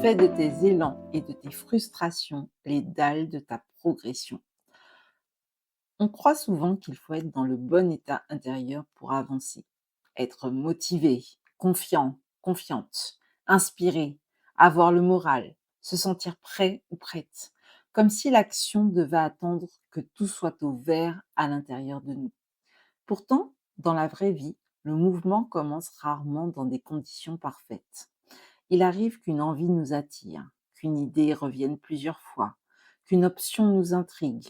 Fais de tes élans et de tes frustrations les dalles de ta progression. On croit souvent qu'il faut être dans le bon état intérieur pour avancer. Être motivé, confiant, confiante, inspiré, avoir le moral, se sentir prêt ou prête. Comme si l'action devait attendre que tout soit au vert à l'intérieur de nous. Pourtant, dans la vraie vie, le mouvement commence rarement dans des conditions parfaites. Il arrive qu'une envie nous attire, qu'une idée revienne plusieurs fois, qu'une option nous intrigue,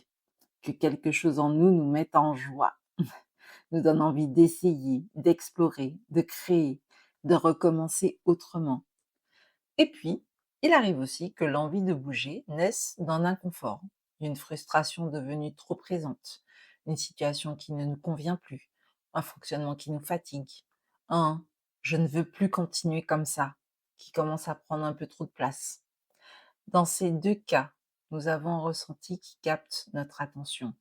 que quelque chose en nous nous mette en joie, nous donne envie d'essayer, d'explorer, de créer, de recommencer autrement. Et puis, il arrive aussi que l'envie de bouger naisse d'un inconfort, d'une frustration devenue trop présente, une situation qui ne nous convient plus, un fonctionnement qui nous fatigue, un je ne veux plus continuer comme ça, qui commence à prendre un peu trop de place. Dans ces deux cas, nous avons un ressenti qui capte notre attention.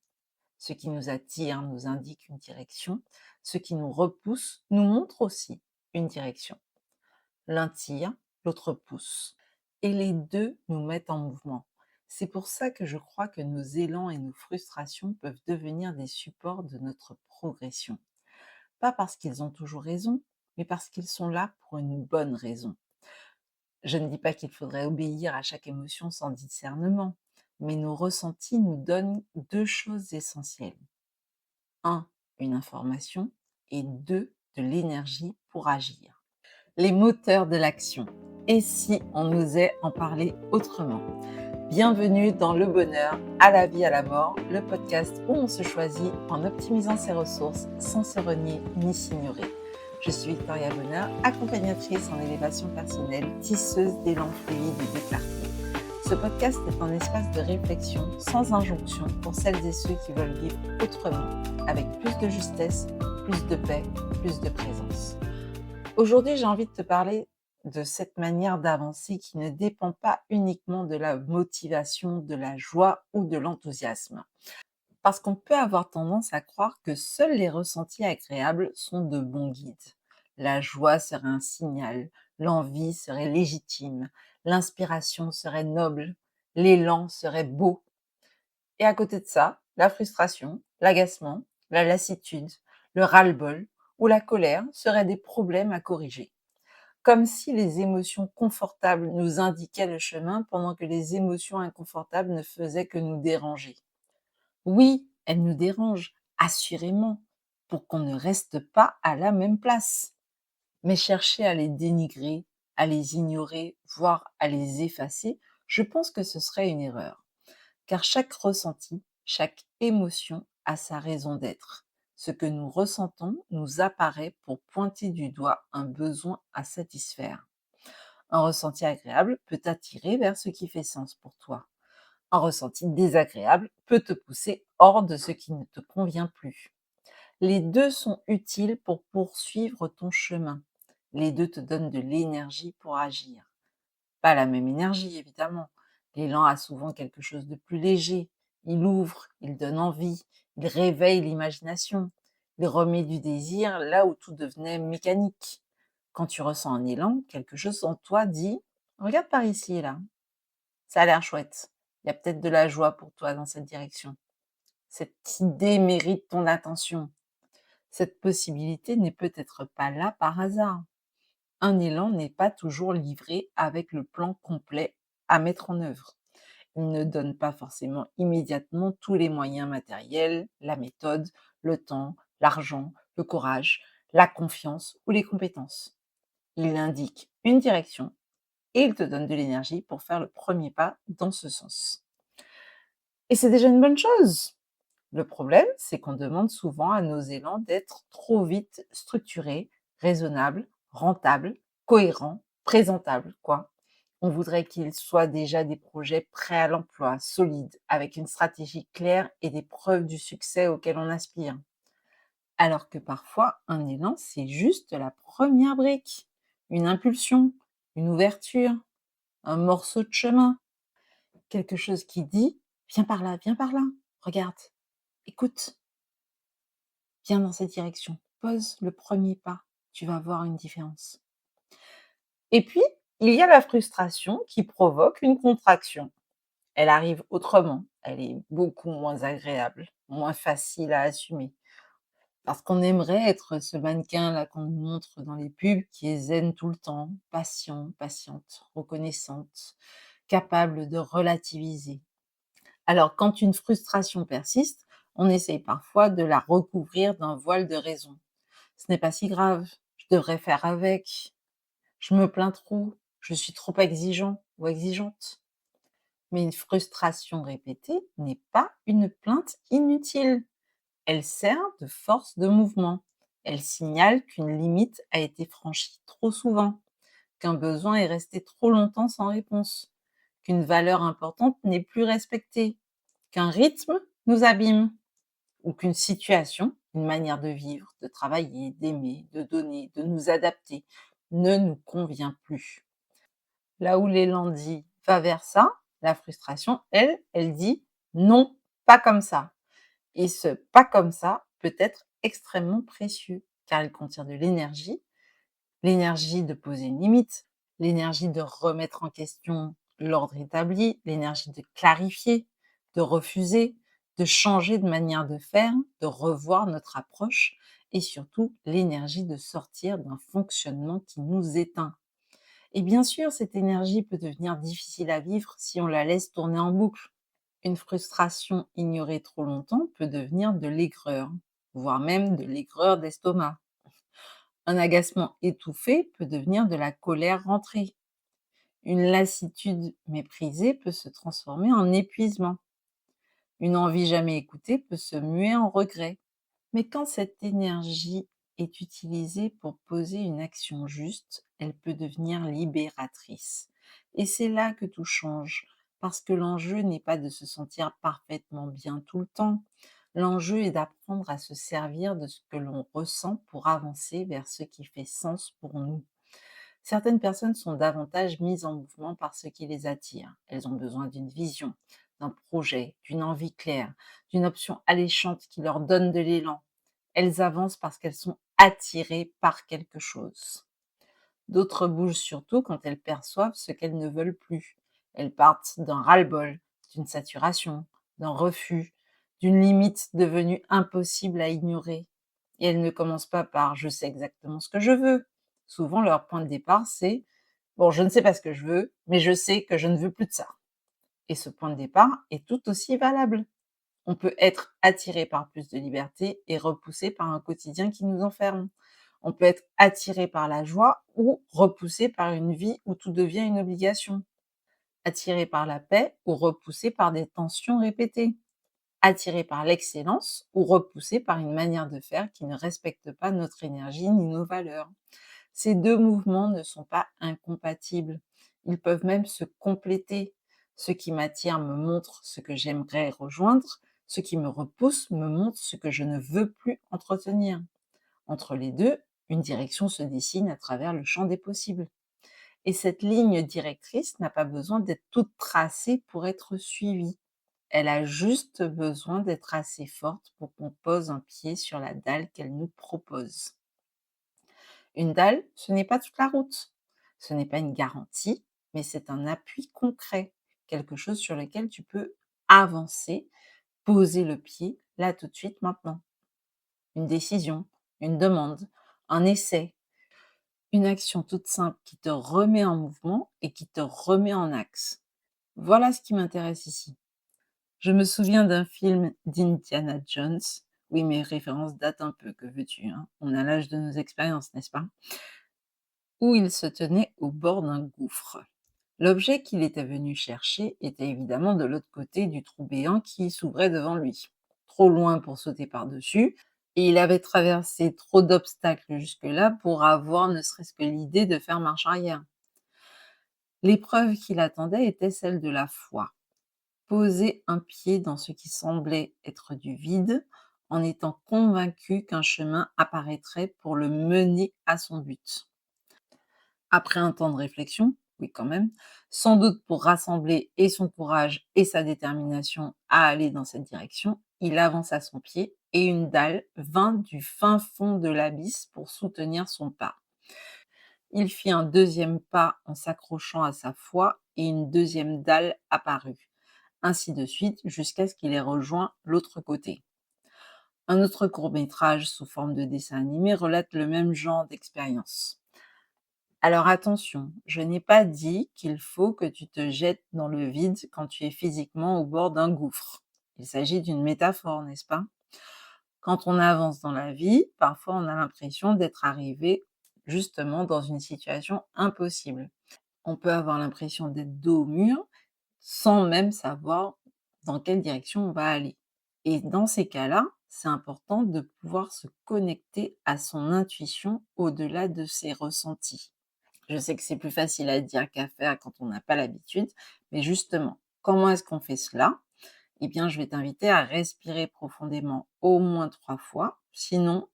Ce qui nous attire nous indique une direction, ce qui nous repousse nous montre aussi une direction. L'un tire, l'autre pousse. Et les deux nous mettent en mouvement. C'est pour ça que je crois que nos élans et nos frustrations peuvent devenir des supports de notre progression. Pas parce qu'ils ont toujours raison, mais parce qu'ils sont là pour une bonne raison. Je ne dis pas qu'il faudrait obéir à chaque émotion sans discernement, mais nos ressentis nous donnent deux choses essentielles. Un, une information et deux, de l'énergie pour agir. Les moteurs de l'action. Et si on osait en parler autrement? Bienvenue dans Le Bonheur, à la vie, à la mort, le podcast où on se choisit en optimisant ses ressources sans se renier ni s'ignorer. Je suis Victoria Bonheur, accompagnatrice en élévation personnelle, tisseuse d'élan fluide et de clarté. Ce podcast est un espace de réflexion sans injonction pour celles et ceux qui veulent vivre autrement, avec plus de justesse, plus de paix, plus de présence. Aujourd'hui, j'ai envie de te parler de cette manière d'avancer qui ne dépend pas uniquement de la motivation, de la joie ou de l'enthousiasme. Parce qu'on peut avoir tendance à croire que seuls les ressentis agréables sont de bons guides. La joie serait un signal, l'envie serait légitime, l'inspiration serait noble, l'élan serait beau. Et à côté de ça, la frustration, l'agacement, la lassitude, le ras-le-bol ou la colère seraient des problèmes à corriger. Comme si les émotions confortables nous indiquaient le chemin pendant que les émotions inconfortables ne faisaient que nous déranger. Oui, elles nous dérangent, assurément, pour qu'on ne reste pas à la même place. Mais chercher à les dénigrer, à les ignorer, voire à les effacer, je pense que ce serait une erreur. Car chaque ressenti, chaque émotion a sa raison d'être. Ce que nous ressentons nous apparaît pour pointer du doigt un besoin à satisfaire. Un ressenti agréable peut t'attirer vers ce qui fait sens pour toi. Un ressenti désagréable peut te pousser hors de ce qui ne te convient plus. Les deux sont utiles pour poursuivre ton chemin. Les deux te donnent de l'énergie pour agir. Pas la même énergie, évidemment. L'élan a souvent quelque chose de plus léger. Il ouvre, il donne envie, il réveille l'imagination. Il remet du désir là où tout devenait mécanique. Quand tu ressens un élan, quelque chose en toi dit « Regarde par ici, là. Ça a l'air chouette. Il y a peut-être de la joie pour toi dans cette direction. Cette idée mérite ton attention. » Cette possibilité n'est peut-être pas là par hasard. Un élan n'est pas toujours livré avec le plan complet à mettre en œuvre. Il ne donne pas forcément immédiatement tous les moyens matériels, la méthode, le temps, l'argent, le courage, la confiance ou les compétences. Il indique une direction et il te donne de l'énergie pour faire le premier pas dans ce sens. Et c'est déjà une bonne chose. Le problème, c'est qu'on demande souvent à nos élans d'être trop vite structurés, raisonnables, rentables, cohérents, présentables, quoi. On voudrait qu'ils soient déjà des projets prêts à l'emploi, solides, avec une stratégie claire et des preuves du succès auquel on aspire. Alors que parfois, un élan, c'est juste la première brique, une impulsion, une ouverture, un morceau de chemin, quelque chose qui dit « Viens par là, regarde, écoute, viens dans cette direction, pose le premier pas, tu vas voir une différence. » Et puis, Il y a la frustration qui provoque une contraction. Elle arrive autrement, elle est beaucoup moins agréable, moins facile à assumer. Parce qu'on aimerait être ce mannequin-là qu'on nous montre dans les pubs qui est zen tout le temps, patient, patiente, reconnaissante, capable de relativiser. Alors quand une frustration persiste, on essaye parfois de la recouvrir d'un voile de raison. Ce n'est pas si grave, je devrais faire avec, je me plains trop, je suis trop exigeant ou exigeante. Mais une frustration répétée n'est pas une plainte inutile. Elle sert de force de mouvement. Elle signale qu'une limite a été franchie trop souvent, qu'un besoin est resté trop longtemps sans réponse, qu'une valeur importante n'est plus respectée, qu'un rythme nous abîme ou qu'une situation, une manière de vivre, de travailler, d'aimer, de donner, de nous adapter, ne nous convient plus. Là où l'élan dit va vers ça, la frustration, elle dit non, pas comme ça. Et ce pas comme ça peut être extrêmement précieux car il contient de l'énergie de poser une limite, l'énergie de remettre en question l'ordre établi, l'énergie de clarifier, de refuser, de changer de manière de faire, de revoir notre approche et surtout l'énergie de sortir d'un fonctionnement qui nous éteint. Et bien sûr, cette énergie peut devenir difficile à vivre si on la laisse tourner en boucle. Une frustration ignorée trop longtemps peut devenir de l'aigreur, voire même de l'aigreur d'estomac. Un agacement étouffé peut devenir de la colère rentrée. Une lassitude méprisée peut se transformer en épuisement. Une envie jamais écoutée peut se muer en regret. Mais quand cette énergie est utilisée pour poser une action juste, elle peut devenir libératrice. Et c'est là que tout change, parce que l'enjeu n'est pas de se sentir parfaitement bien tout le temps. L'enjeu est d'apprendre à se servir de ce que l'on ressent pour avancer vers ce qui fait sens pour nous. Certaines personnes sont davantage mises en mouvement par ce qui les attire. Elles ont besoin d'une vision, d'un projet, d'une envie claire, d'une option alléchante qui leur donne de l'élan. Elles avancent parce qu'elles sont attirées par quelque chose. D'autres bougent surtout quand elles perçoivent ce qu'elles ne veulent plus. Elles partent d'un ras-le-bol, d'une saturation, d'un refus, d'une limite devenue impossible à ignorer. Et elles ne commencent pas par «je sais exactement ce que je veux». Souvent, leur point de départ, c'est «bon, je ne sais pas ce que je veux, mais je sais que je ne veux plus de ça». Et ce point de départ est tout aussi valable. On peut être attiré par plus de liberté et repoussé par un quotidien qui nous enferme. On peut être attiré par la joie ou repoussé par une vie où tout devient une obligation. Attiré par la paix ou repoussé par des tensions répétées. Attiré par l'excellence ou repoussé par une manière de faire qui ne respecte pas notre énergie ni nos valeurs. Ces deux mouvements ne sont pas incompatibles. Ils peuvent même se compléter. Ce qui m'attire me montre ce que j'aimerais rejoindre, ce qui me repousse me montre ce que je ne veux plus entretenir. Entre les deux, une direction se dessine à travers le champ des possibles. Et cette ligne directrice n'a pas besoin d'être toute tracée pour être suivie. Elle a juste besoin d'être assez forte pour qu'on pose un pied sur la dalle qu'elle nous propose. Une dalle, ce n'est pas toute la route. Ce n'est pas une garantie, mais c'est un appui concret, quelque chose sur lequel tu peux avancer, poser le pied, là tout de suite, maintenant. Une décision, une demande, un essai, une action toute simple qui te remet en mouvement et qui te remet en axe. Voilà ce qui m'intéresse ici. Je me souviens d'un film d'Indiana Jones. Oui, mes références datent un peu, que veux-tu, hein? On a l'âge de nos expériences, n'est-ce pas? Où il se tenait au bord d'un gouffre. L'objet qu'il était venu chercher était évidemment de l'autre côté du trou béant qui s'ouvrait devant lui. Trop loin pour sauter par-dessus, et il avait traversé trop d'obstacles jusque-là pour avoir ne serait-ce que l'idée de faire marche arrière. L'épreuve qui l'attendait était celle de la foi. Poser un pied dans ce qui semblait être du vide, en étant convaincu qu'un chemin apparaîtrait pour le mener à son but. Après un temps de réflexion, oui quand même, sans doute pour rassembler et son courage et sa détermination à aller dans cette direction, il avança son pied et une dalle vint du fin fond de l'abysse pour soutenir son pas. Il fit un deuxième pas en s'accrochant à sa foi et une deuxième dalle apparut, ainsi de suite jusqu'à ce qu'il ait rejoint l'autre côté. Un autre court-métrage sous forme de dessin animé relate le même genre d'expérience. Alors attention, je n'ai pas dit qu'il faut que tu te jettes dans le vide quand tu es physiquement au bord d'un gouffre. Il s'agit d'une métaphore, n'est-ce pas? Quand on avance dans la vie, parfois on a l'impression d'être arrivé justement dans une situation impossible. On peut avoir l'impression d'être dos au mur sans même savoir dans quelle direction on va aller. Et dans ces cas-là, c'est important de pouvoir se connecter à son intuition au-delà de ses ressentis. Je sais que c'est plus facile à dire qu'à faire quand on n'a pas l'habitude, mais justement, comment est-ce qu'on fait cela? Eh bien, je vais t'inviter à respirer profondément au moins 3 fois, sinon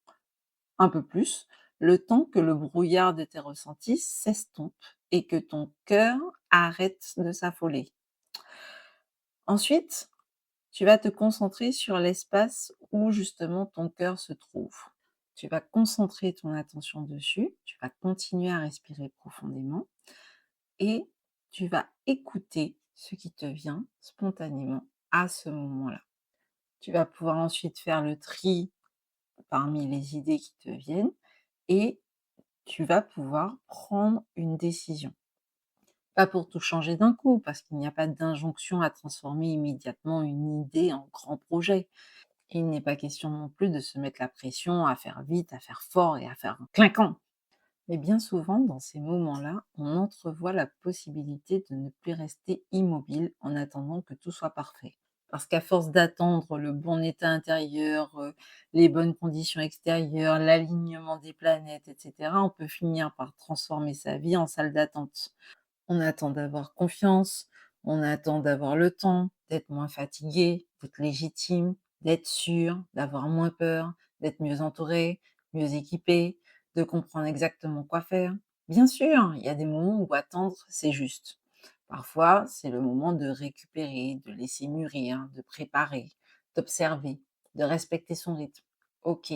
un peu plus, le temps que le brouillard de tes ressentis s'estompe et que ton cœur arrête de s'affoler. Ensuite, tu vas te concentrer sur l'espace où justement ton cœur se trouve. Tu vas concentrer ton attention dessus, tu vas continuer à respirer profondément et tu vas écouter ce qui te vient spontanément à ce moment-là. Tu vas pouvoir ensuite faire le tri parmi les idées qui te viennent et tu vas pouvoir prendre une décision. Pas pour tout changer d'un coup, parce qu'il n'y a pas d'injonction à transformer immédiatement une idée en grand projet. Il n'est pas question non plus de se mettre la pression à faire vite, à faire fort et à faire un clinquant. Mais bien souvent, dans ces moments-là, on entrevoit la possibilité de ne plus rester immobile en attendant que tout soit parfait. Parce qu'à force d'attendre le bon état intérieur, les bonnes conditions extérieures, l'alignement des planètes, etc., on peut finir par transformer sa vie en salle d'attente. On attend d'avoir confiance, on attend d'avoir le temps, d'être moins fatigué, d'être légitime, d'être sûr, d'avoir moins peur, d'être mieux entouré, mieux équipé, de comprendre exactement quoi faire. Bien sûr, il y a des moments où attendre, c'est juste. Parfois, c'est le moment de récupérer, de laisser mûrir, de préparer, d'observer, de respecter son rythme. Ok,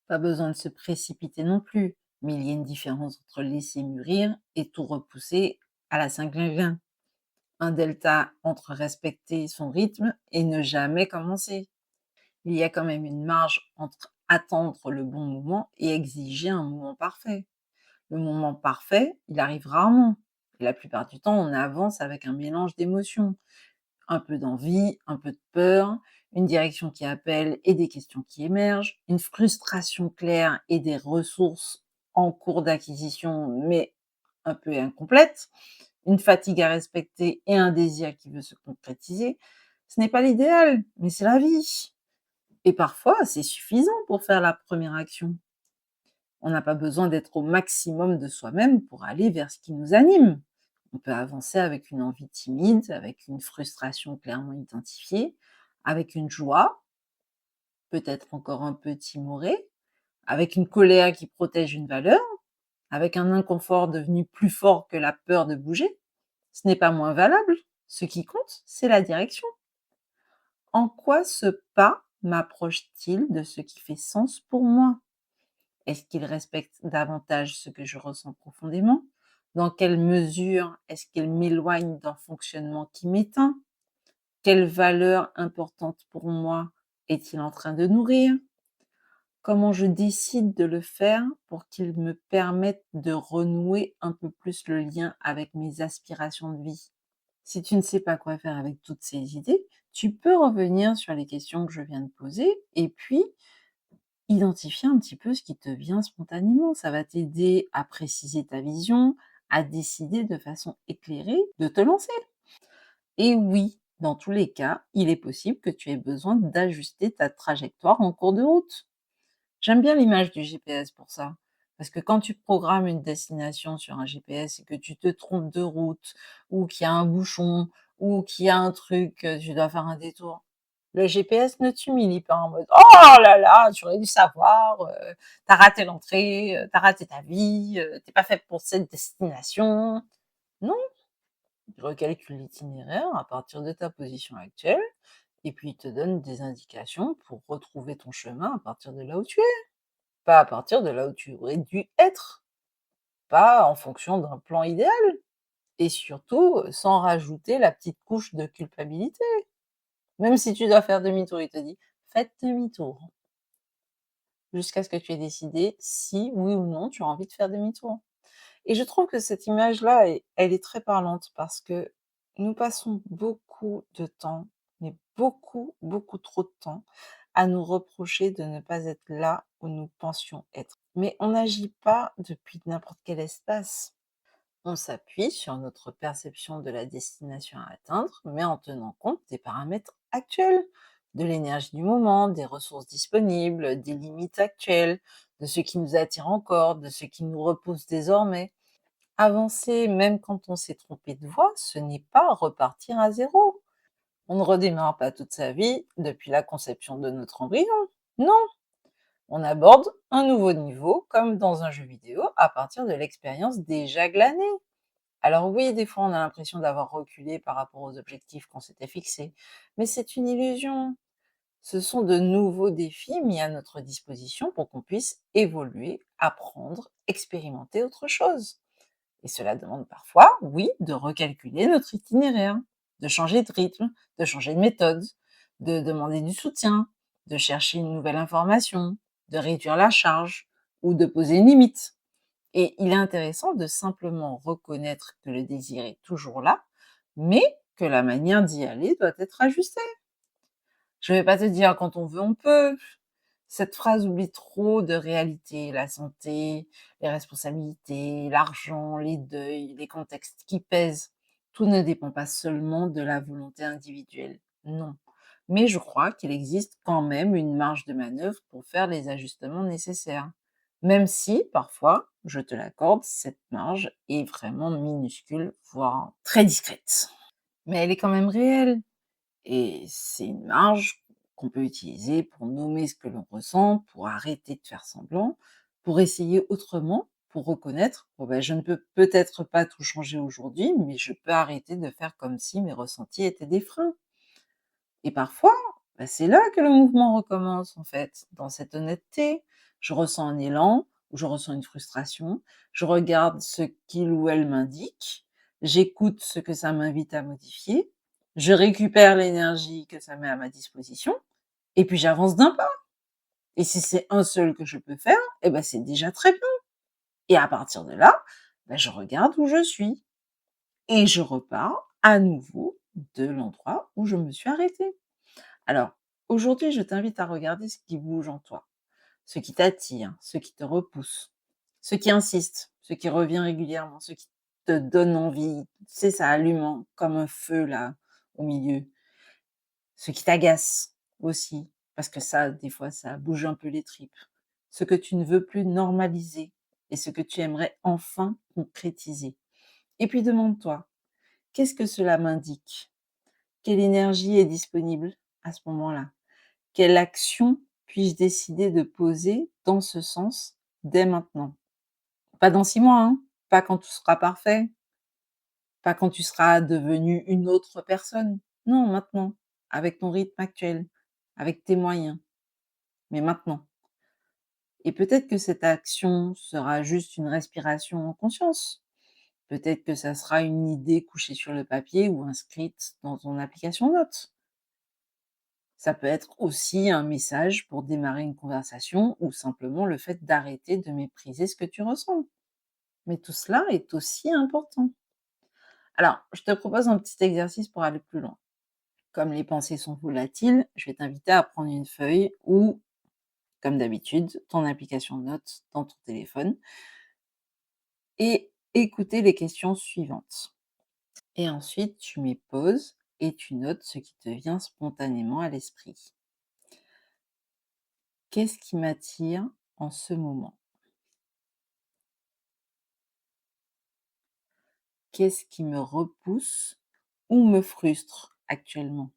pas besoin de se précipiter non plus, mais il y a une différence entre laisser mûrir et tout repousser à la Saint-Glinglin. Un delta entre respecter son rythme et ne jamais commencer. Il y a quand même une marge entre attendre le bon moment et exiger un moment parfait. Le moment parfait, il arrive rarement. Et la plupart du temps, on avance avec un mélange d'émotions. Un peu d'envie, un peu de peur, une direction qui appelle et des questions qui émergent, une frustration claire et des ressources en cours d'acquisition, mais un peu incomplètes, une fatigue à respecter et un désir qui veut se concrétiser. Ce n'est pas l'idéal, mais c'est la vie. Et parfois, c'est suffisant pour faire la première action. On n'a pas besoin d'être au maximum de soi-même pour aller vers ce qui nous anime. On peut avancer avec une envie timide, avec une frustration clairement identifiée, avec une joie, peut-être encore un peu timorée, avec une colère qui protège une valeur, avec un inconfort devenu plus fort que la peur de bouger. Ce n'est pas moins valable. Ce qui compte, c'est la direction. En quoi ce pas m'approche-t-il de ce qui fait sens pour moi? Est-ce qu'il respecte davantage ce que je ressens profondément? Dans quelle mesure est-ce qu'il m'éloigne d'un fonctionnement qui m'éteint? Quelle valeur importante pour moi est-il en train de nourrir? Comment je décide de le faire pour qu'il me permette de renouer un peu plus le lien avec mes aspirations de vie? Si tu ne sais pas quoi faire avec toutes ces idées, tu peux revenir sur les questions que je viens de poser et puis identifier un petit peu ce qui te vient spontanément. Ça va t'aider à préciser ta vision, à décider de façon éclairée de te lancer. Et oui, dans tous les cas, il est possible que tu aies besoin d'ajuster ta trajectoire en cours de route. J'aime bien l'image du GPS pour ça. Parce que quand tu programmes une destination sur un GPS et que tu te trompes de route, ou qu'il y a un bouchon, ou qu'il y a un truc, tu dois faire un détour, le GPS ne t'humilie pas en mode «Oh là là, tu aurais dû savoir, tu raté l'entrée, tu raté ta vie, tu pas faite pour cette destination». Non, il recalcule l'itinéraire à partir de ta position actuelle et puis il te donne des indications pour retrouver ton chemin à partir de là où tu es, pas à partir de là où tu aurais dû être. pas en fonction d'un plan idéal et surtout, sans rajouter la petite couche de culpabilité. Même si tu dois faire demi-tour, il te dit: «Faites demi-tour», jusqu'à ce que tu aies décidé si, oui ou non, tu as envie de faire demi-tour. Et je trouve que cette image-là elle est très parlante parce que nous passons beaucoup de temps, mais beaucoup, beaucoup trop de temps à nous reprocher de ne pas être là où nous pensions être. Mais on n'agit pas depuis n'importe quel espace. On s'appuie sur notre perception de la destination à atteindre, mais en tenant compte des paramètres actuels, de l'énergie du moment, des ressources disponibles, des limites actuelles, de ce qui nous attire encore, de ce qui nous repousse désormais. Avancer, même quand on s'est trompé de voie, ce n'est pas repartir à zéro. On ne redémarre pas toute sa vie depuis la conception de notre embryon. Non, on aborde un nouveau niveau, comme dans un jeu vidéo, à partir de l'expérience déjà glanée. Alors oui, des fois, on a l'impression d'avoir reculé par rapport aux objectifs qu'on s'était fixés, mais c'est une illusion. Ce sont de nouveaux défis mis à notre disposition pour qu'on puisse évoluer, apprendre, expérimenter autre chose. Et cela demande parfois, oui, de recalculer notre itinéraire, de changer de rythme, de changer de méthode, de demander du soutien, de chercher une nouvelle information, de réduire la charge ou de poser une limite. Et il est intéressant de simplement reconnaître que le désir est toujours là, mais que la manière d'y aller doit être ajustée. Je vais pas te dire quand on veut, on peut. Cette phrase oublie trop de réalité, la santé, les responsabilités, l'argent, les deuils, les contextes qui pèsent. Tout ne dépend pas seulement de la volonté individuelle, non. Mais je crois qu'il existe quand même une marge de manœuvre pour faire les ajustements nécessaires. Même si, parfois, je te l'accorde, cette marge est vraiment minuscule, voire très discrète. Mais elle est quand même réelle. Et c'est une marge qu'on peut utiliser pour nommer ce que l'on ressent, pour arrêter de faire semblant, pour essayer autrement, pour reconnaître: «Bon ben, je ne peux peut-être pas tout changer aujourd'hui, mais je peux arrêter de faire comme si mes ressentis étaient des freins». Et parfois, bah, c'est là que le mouvement recommence en fait, dans cette honnêteté. Je ressens un élan ou je ressens une frustration, je regarde ce qu'il ou elle m'indique, j'écoute ce que ça m'invite à modifier, je récupère l'énergie que ça met à ma disposition et puis j'avance d'un pas. Et si c'est un seul que je peux faire, eh ben, c'est déjà très bien. Et à partir de là, bah, je regarde où je suis et je repars à nouveau de l'endroit où je me suis arrêtée. Alors, aujourd'hui, je t'invite à regarder ce qui bouge en toi, ce qui t'attire, ce qui te repousse, ce qui insiste, ce qui revient régulièrement, ce qui te donne envie. Tu sais, ça allume comme un feu là au milieu. Ce qui t'agace aussi, parce que ça, des fois, ça bouge un peu les tripes. Ce que tu ne veux plus normaliser et ce que tu aimerais enfin concrétiser. Et puis demande-toi, qu'est-ce que cela m'indique? Quelle énergie est disponible à ce moment-là? Quelle action puis-je décider de poser dans ce sens dès maintenant? Pas dans 6 mois, hein, pas quand tout sera parfait, pas quand tu seras devenue une autre personne. Non, maintenant, avec ton rythme actuel, avec tes moyens, mais maintenant. Et peut-être que cette action sera juste une respiration en conscience. Peut-être que ça sera une idée couchée sur le papier ou inscrite dans ton application notes. Ça peut être aussi un message pour démarrer une conversation ou simplement le fait d'arrêter de mépriser ce que tu ressens. Mais tout cela est aussi important. Alors, je te propose un petit exercice pour aller plus loin. Comme les pensées sont volatiles, je vais t'inviter à prendre une feuille ou, comme d'habitude, ton application de notes dans ton téléphone et écouter les questions suivantes. Et ensuite, tu mets pause et tu notes ce qui te vient spontanément à l'esprit. Qu'est-ce qui m'attire en ce moment? Qu'est-ce qui me repousse ou me frustre actuellement?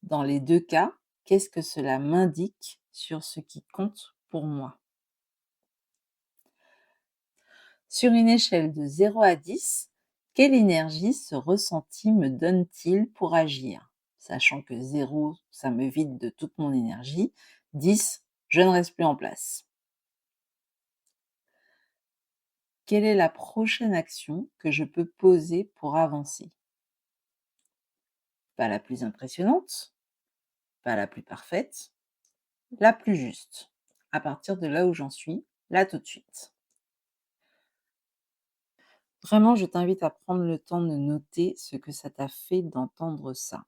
Dans les 2 cas, qu'est-ce que cela m'indique sur ce qui compte pour moi? Sur une échelle de 0 à 10, quelle énergie ce ressenti me donne-t-il pour agir? Sachant que 0, ça me vide de toute mon énergie, 10, je ne reste plus en place. Quelle est la prochaine action que je peux poser pour avancer? Pas la plus impressionnante, pas la plus parfaite, la plus juste, à partir de là où j'en suis, là tout de suite. Vraiment, je t'invite à prendre le temps de noter ce que ça t'a fait d'entendre ça.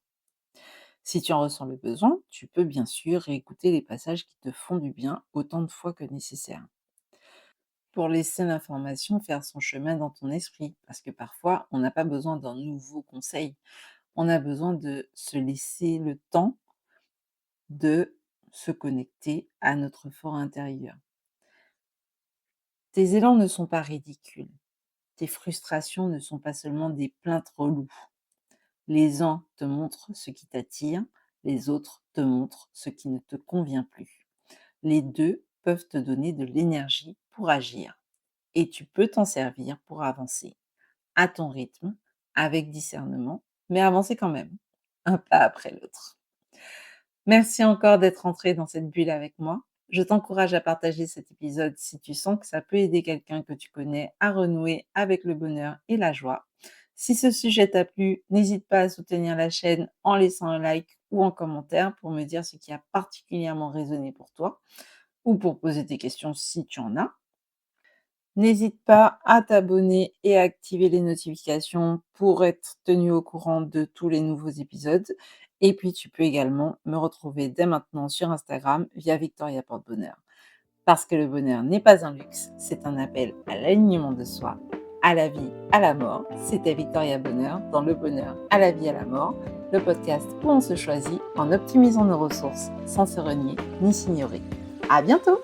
Si tu en ressens le besoin, tu peux bien sûr réécouter les passages qui te font du bien autant de fois que nécessaire. Pour laisser l'information faire son chemin dans ton esprit, parce que parfois, on n'a pas besoin d'un nouveau conseil, on a besoin de se laisser le temps de se connecter à notre fort intérieur. Tes élans ne sont pas ridicules, tes frustrations ne sont pas seulement des plaintes reloues. Les uns te montrent ce qui t'attire, les autres te montrent ce qui ne te convient plus. Les deux peuvent te donner de l'énergie pour agir et tu peux t'en servir pour avancer à ton rythme, avec discernement, mais avancer quand même, un pas après l'autre. Merci encore d'être entré dans cette bulle avec moi. Je t'encourage à partager cet épisode si tu sens que ça peut aider quelqu'un que tu connais à renouer avec le bonheur et la joie. Si ce sujet t'a plu, n'hésite pas à soutenir la chaîne en laissant un like ou un commentaire pour me dire ce qui a particulièrement résonné pour toi ou pour poser tes questions si tu en as. N'hésite pas à t'abonner et à activer les notifications pour être tenu au courant de tous les nouveaux épisodes. Et puis, tu peux également me retrouver dès maintenant sur Instagram via Victoria Porte-Bonheur. Parce que le bonheur n'est pas un luxe, c'est un appel à l'alignement de soi, à la vie, à la mort. C'était Victoria Bonheur dans Le bonheur à la vie, à la mort, le podcast où on se choisit en optimisant nos ressources sans se renier ni s'ignorer. À bientôt!